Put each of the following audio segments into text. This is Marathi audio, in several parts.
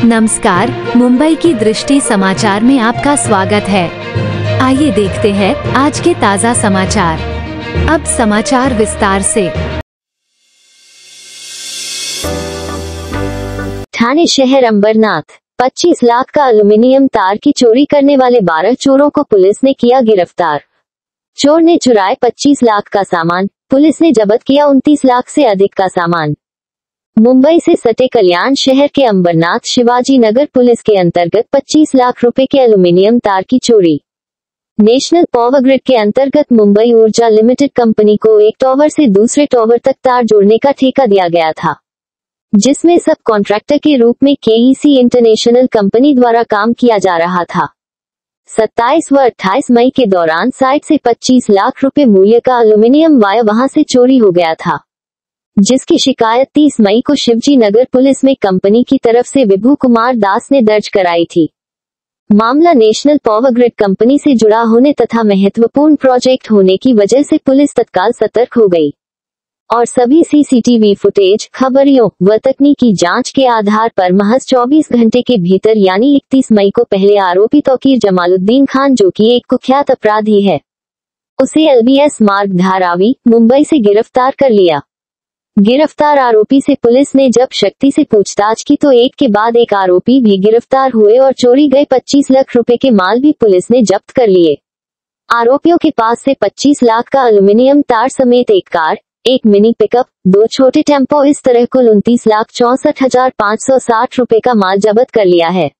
नमस्कार, मुंबई की दृष्टि समाचार में आपका स्वागत है। आइए देखते हैं आज के ताज़ा समाचार। अब समाचार विस्तार से। ठाणे शहर अंबरनाथ 25 लाख का एल्युमिनियम तार की चोरी करने वाले 12 चोरों को पुलिस ने किया गिरफ्तार। चोर ने चुराए 25 लाख का सामान, पुलिस ने जब्त किया 29 लाख से अधिक का सामान। मुंबई से सटे कल्याण शहर के अंबरनाथ शिवाजी नगर पुलिस के अंतर्गत 25 लाख रुपए के एल्युमिनियम तार की चोरी। नेशनल पावर ग्रिड के अंतर्गत मुंबई ऊर्जा लिमिटेड कंपनी को एक टॉवर से दूसरे टॉवर तक तार जोड़ने का ठेका दिया गया था, जिसमें सब कॉन्ट्रैक्टर के रूप में केईसी इंटरनेशनल कंपनी द्वारा काम किया जा रहा था। 27 व 28 मई के दौरान साइट से 25 लाख रुपए मूल्य का एल्युमिनियम वायर वहां से चोरी हो गया था, जिसकी शिकायत 30 मई को शिवजी नगर पुलिस में कंपनी की तरफ से विभू कुमार दास ने दर्ज कराई थी। मामला नेशनल पावर ग्रिड कंपनी से जुड़ा होने तथा महत्वपूर्ण प्रोजेक्ट होने की वजह से पुलिस तत्काल सतर्क हो गई और सभी सीसीटीवी फुटेज, खबरियों व तकनीकी जांच के आधार पर महज 24 घंटे के भीतर यानी 31 मई को पहले आरोपी तौकीर जमालुद्दीन खान, जो कि एक कुख्यात अपराधी है, उसे एलबीएस मार्ग धारावी मुंबई से गिरफ्तार कर लिया। गिरफ्तार आरोपी से पुलिस ने जब शक्ति से पूछताछ की तो एक के बाद एक आरोपी भी गिरफ्तार हुए और चोरी गए 25 लाख रुपए के माल भी पुलिस ने जब्त कर लिए। आरोपियों के पास से 25 लाख का एल्युमिनियम तार समेत एक कार, एक मिनी पिकअप, 2 छोटे टेम्पो, इस तरह कुल 29,64,560 रुपए का माल जब्त कर लिया है।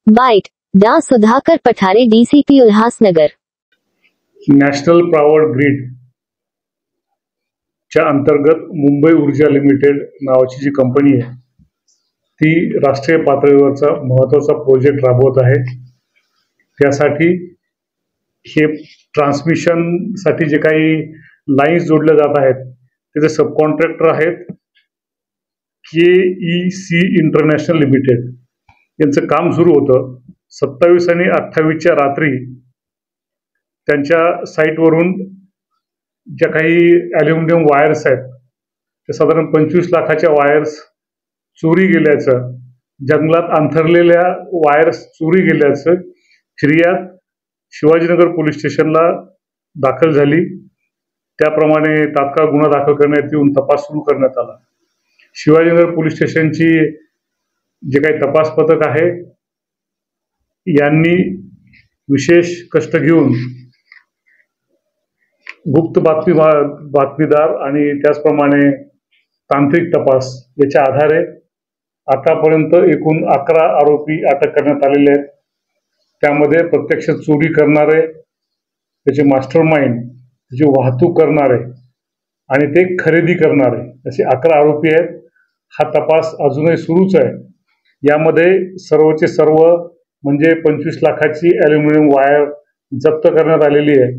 बाइट डा Sudhakar Pathare, DCP Ulhasnagar. National power grid च्या अंतर्गत मुंबई ऊर्जा लिमिटेड नावाची जी कंपनी आहे ती राष्ट्रीय पातळीवरचा महत्त्वाचा प्रोजेक्ट राबवत आहे। त्यासाठी हे ट्रान्समिशन साठी जे काही लाईन्स जोडल्या जात आहेत त्याचे सब कॉन्ट्रॅक्टर आहेत केईसी इंटरनॅशनल लिमिटेड। यांचं काम सुरू होतं 27 आणि 28 च्या रात्री त्यांच्या साईटवरून ज्या काही ॲल्युमिनियम वायर्स आहेत ते साधारण 25 लाखाच्या वायर्स चोरी गेल्याचं, जंगलात अंथरलेल्या वायर्स चोरी गेल्याचं फिर्याद शिवाजीनगर पोलीस स्टेशनला दाखल झाली। त्याप्रमाणे तात्काळ गुन्हा दाखल करण्यात येऊन तपास सुरू करण्यात आला। शिवाजीनगर पोलीस स्टेशनची जे काही तपास पथक आहे यांनी विशेष कष्ट घेऊन गुप्त बातमीदार आणि त्याचप्रमाणे तांत्रिक तपास याच्या आधारे आतापर्यंत एकूण 11 आरोपी अटक करण्यात आलेले आहेत। त्यामध्ये प्रत्यक्ष चोरी करणारे, त्याचे मास्टरमाइंड, त्याची वाहतूक करणारे आणि ते खरेदी करणारे असे 11 आरोपी आहेत। हा तपास अजूनही सुरूच आहे। यामध्ये सर्वचे सर्व म्हणजे 25 लाखाची ॲल्युमिनियम वायर जप्त करण्यात आलेली आहे।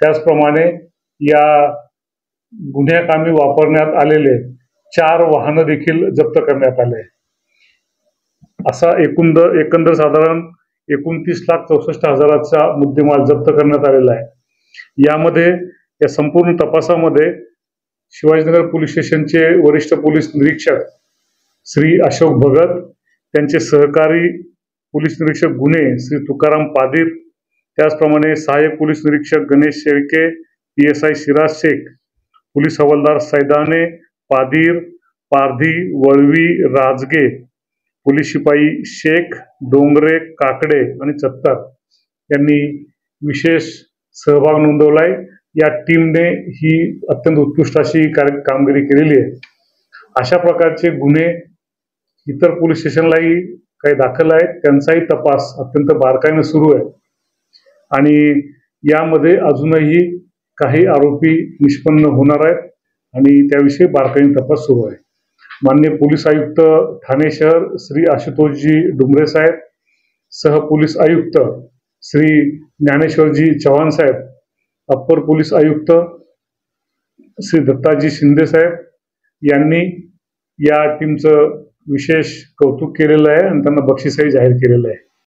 त्याचप्रमाणे या गुन्हेकामी वापरण्यात आलेले 4 वाहनं देखील जप्त करण्यात आले। असा एकंदर साधारण 29,64,000चा मुद्देमाल जप्त करण्यात आलेला आहे। यामध्ये या संपूर्ण तपासामध्ये शिवाजीनगर पोलीस स्टेशनचे वरिष्ठ पोलीस निरीक्षक श्री अशोक भगत, त्यांचे सहकारी पोलीस निरीक्षक गुन्हे श्री तुकाराम पादीर, त्याचप्रमाणे सहाय्यक पोलीस निरीक्षक गणेश शेळके, पीएसआय सिराज शेख, पोलीस हवालदार सैदाने, पादीर, पारधी, वळवी, राजगे, पोलीस शिपाई शेख, डोंगरे, काकडे आणि चत्तर यांनी विशेष सहभाग नोंदवलाय। या टीमने ही अत्यंत उत्कृष्ट अशी कामगिरी केलेली आहे। अशा प्रकारचे गुन्हे इतर पोलीस स्टेशनलाही काही दाखल आहेत, त्यांचाही तपास अत्यंत बारकाईने सुरू आहे आणि यामध्ये अजूनही काही आरोपी निष्पन्न होणार आहेत आणि त्याविषयी बारकाईने तपास सुरू आहे। माननीय पोलीस आयुक्त ठाणे शहर श्री आशुतोषजी डुमरे साहेब, सह पोलीस आयुक्त श्री ज्ञानेश्वरजी चव्हाण साहेब, अप्पर पोलीस आयुक्त श्री दत्ताजी शिंदे साहेब यांनी या टीमचं विशेष कौतुक केलेलं आहे आणि त्यांना बक्षीसही जाहीर केलेलं आहे।